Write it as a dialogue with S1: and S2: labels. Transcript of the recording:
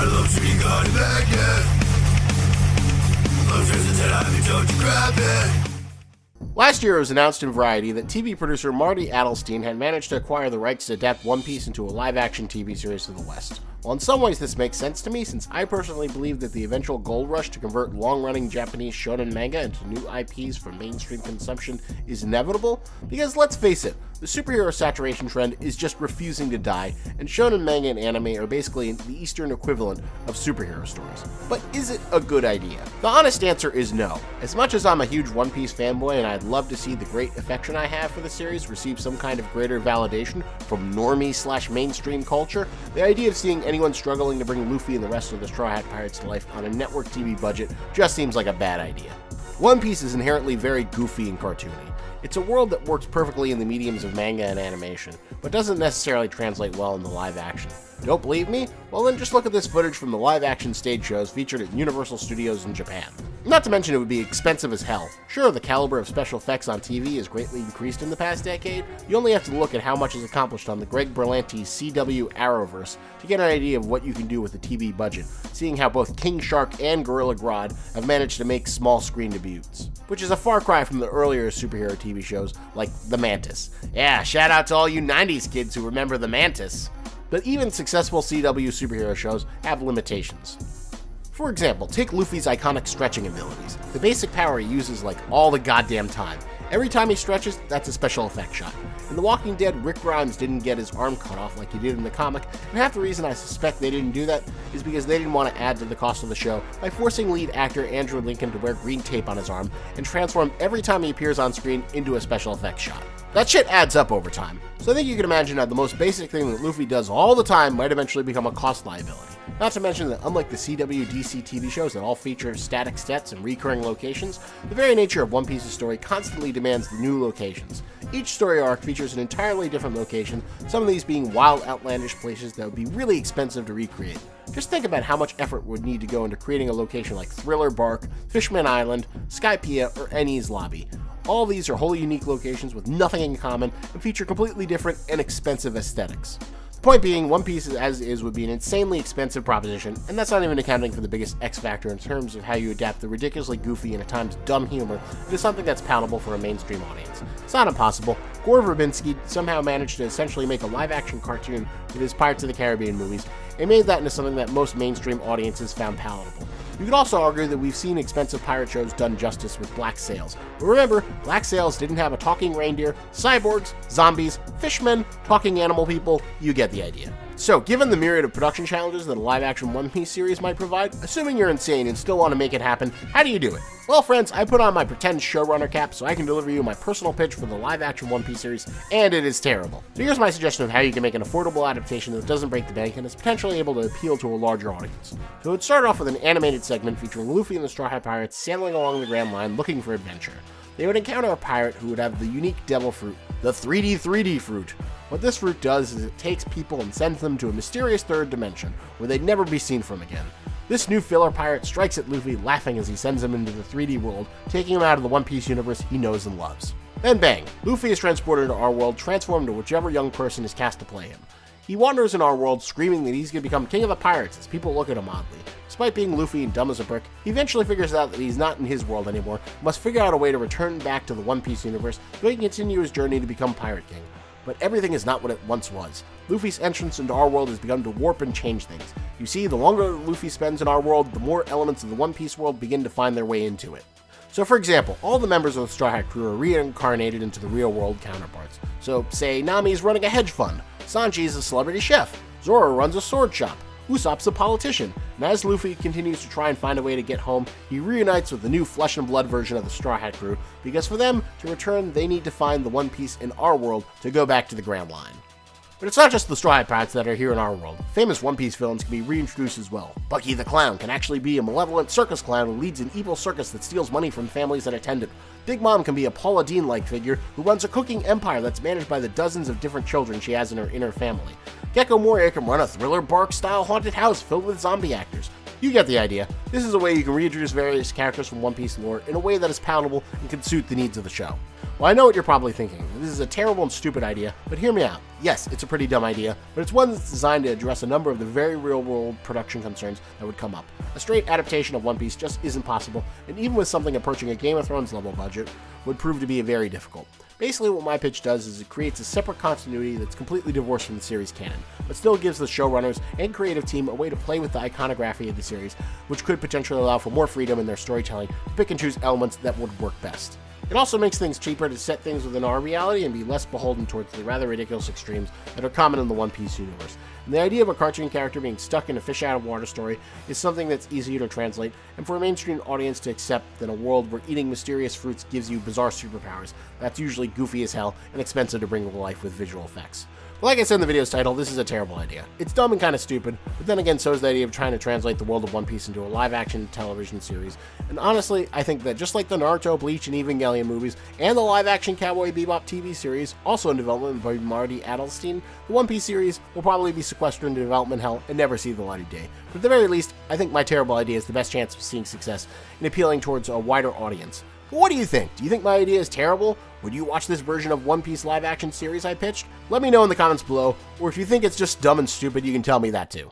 S1: I love sweet God Manga. Lobster's a 10 I told you grab it.
S2: Last year it was announced in Variety that TV producer Marty Adelstein had managed to acquire the rights to adapt One Piece into a live-action TV series to the West. Well, in some ways this makes sense to me, since I personally believe that the eventual gold rush to convert long-running Japanese shonen manga into new IPs for mainstream consumption is inevitable, because let's face it, the superhero saturation trend is just refusing to die, and shonen manga and anime are basically the Eastern equivalent of superhero stories. But is it a good idea? The honest answer is no. As much as I'm a huge One Piece fanboy and I'd love to see the great affection I have for the series receive some kind of greater validation from normie/mainstream culture, the idea of seeing anyone struggling to bring Luffy and the rest of the Straw Hat Pirates to life on a network TV budget just seems like a bad idea. One Piece is inherently very goofy and cartoony. It's a world that works perfectly in the mediums of manga and animation, but doesn't necessarily translate well into live action. Don't believe me? Well then just look at this footage from the live action stage shows featured at Universal Studios in Japan. Not to mention it would be expensive as hell. Sure, the caliber of special effects on TV has greatly increased in the past decade. You only have to look at how much is accomplished on the Greg Berlanti's CW Arrowverse to get an idea of what you can do with a TV budget, seeing how both King Shark and Gorilla Grodd have managed to make small screen debuts. Which is a far cry from the earlier superhero TV shows like The Mantis. Yeah, shout out to all you 90s kids who remember The Mantis. But even successful CW superhero shows have limitations. For example, take Luffy's iconic stretching abilities. The basic power he uses like all the goddamn time. Every time he stretches, that's a special effect shot. In The Walking Dead, Rick Grimes didn't get his arm cut off like he did in the comic, and half the reason I suspect they didn't do that is because they didn't want to add to the cost of the show by forcing lead actor Andrew Lincoln to wear green tape on his arm and transform every time he appears on screen into a special effects shot. That shit adds up over time, so I think you can imagine how the most basic thing that Luffy does all the time might eventually become a cost liability. Not to mention that unlike the CW DC TV shows that all feature static sets and recurring locations, the very nature of One Piece's story constantly demands new locations. Each story arc features an entirely different location, some of these being wild, outlandish places that would be really expensive to recreate. Just think about how much effort would need to go into creating a location like Thriller Bark, Fishman Island, Skypiea, or Enies Lobby. All these are wholly unique locations with nothing in common and feature completely different and expensive aesthetics. The point being, One Piece as is would be an insanely expensive proposition, and that's not even accounting for the biggest X factor in terms of how you adapt the ridiculously goofy and at times dumb humor into something that's palatable for a mainstream audience. It's not impossible. Gore Verbinski somehow managed to essentially make a live-action cartoon with his Pirates of the Caribbean movies, and made that into something that most mainstream audiences found palatable. You could also argue that we've seen expensive pirate shows done justice with Black Sails. But remember, Black Sails didn't have a talking reindeer, cyborgs, zombies, fishmen, talking animal people. You get the idea. So, given the myriad of production challenges that a live-action One Piece series might provide, assuming you're insane and still want to make it happen, how do you do it? Well, friends, I put on my pretend showrunner cap so I can deliver you my personal pitch for the live-action One Piece series, and it is terrible. So here's my suggestion of how you can make an affordable adaptation that doesn't break the bank and is potentially able to appeal to a larger audience. So it would start off with an animated segment featuring Luffy and the Straw Hat Pirates sailing along the Grand Line looking for adventure. They would encounter a pirate who would have the unique devil fruit, the 3D fruit. What this fruit does is it takes people and sends them to a mysterious third dimension, where they'd never be seen from again. This new filler pirate strikes at Luffy, laughing as he sends him into the 3D world, taking him out of the One Piece universe he knows and loves. Then bang, Luffy is transported into our world, transformed to whichever young person is cast to play him. He wanders in our world screaming that he's going to become king of the pirates as people look at him oddly. Despite being Luffy and dumb as a brick, he eventually figures out that he's not in his world anymore, must figure out a way to return back to the One Piece universe so he can continue his journey to become Pirate King. But everything is not what it once was. Luffy's entrance into our world has begun to warp and change things. You see, the longer Luffy spends in our world, the more elements of the One Piece world begin to find their way into it. So for example, all the members of the Straw Hat crew are reincarnated into the real world counterparts. So say Nami's running a hedge fund, Sanji's a celebrity chef, Zoro runs a sword shop, Usopp's a politician, and as Luffy continues to try and find a way to get home, he reunites with the new flesh and blood version of the Straw Hat crew, because for them to return, they need to find the One Piece in our world to go back to the Grand Line. But it's not just the Straw Hat Pirates that are here in our world. Famous One Piece villains can be reintroduced as well. Bucky the Clown can actually be a malevolent circus clown who leads an evil circus that steals money from families that attend it. Big Mom can be a Paula Deen-like figure who runs a cooking empire that's managed by the dozens of different children she has in her inner family. Gecko Moria can run a Thriller Bark-style haunted house filled with zombie actors. You get the idea. This is a way you can reintroduce various characters from One Piece lore in a way that is palatable and can suit the needs of the show. Well, I know what you're probably thinking. This is a terrible and stupid idea, but hear me out. Yes, it's a pretty dumb idea, but it's one that's designed to address a number of the very real-world production concerns that would come up. A straight adaptation of One Piece just isn't possible, and even with something approaching a Game of Thrones level budget, would prove to be very difficult. Basically, what my pitch does is it creates a separate continuity that's completely divorced from the series canon, but still gives the showrunners and creative team a way to play with the iconography of the series, which could potentially allow for more freedom in their storytelling to pick and choose elements that would work best. It also makes things cheaper to set things within our reality and be less beholden towards the rather ridiculous extremes that are common in the One Piece universe. And the idea of a cartoon character being stuck in a fish-out-of-water story is something that's easier to translate and for a mainstream audience to accept than a world where eating mysterious fruits gives you bizarre superpowers that's usually goofy as hell and expensive to bring to life with visual effects. But like I said in the video's title, this is a terrible idea. It's dumb and kind of stupid, but then again, so is the idea of trying to translate the world of One Piece into a live-action television series. And honestly, I think that just like the Naruto, Bleach, and Evangelion movies, and the live-action Cowboy Bebop TV series, also in development by Marty Adelstein, the One Piece series will probably be sequestered into development hell and never see the light of day. But at the very least, I think my terrible idea is the best chance of seeing success in appealing towards a wider audience. But what do you think? Do you think my idea is terrible? Would you watch this version of One Piece live-action series I pitched? Let me know in the comments below, or if you think it's just dumb and stupid, you can tell me that too.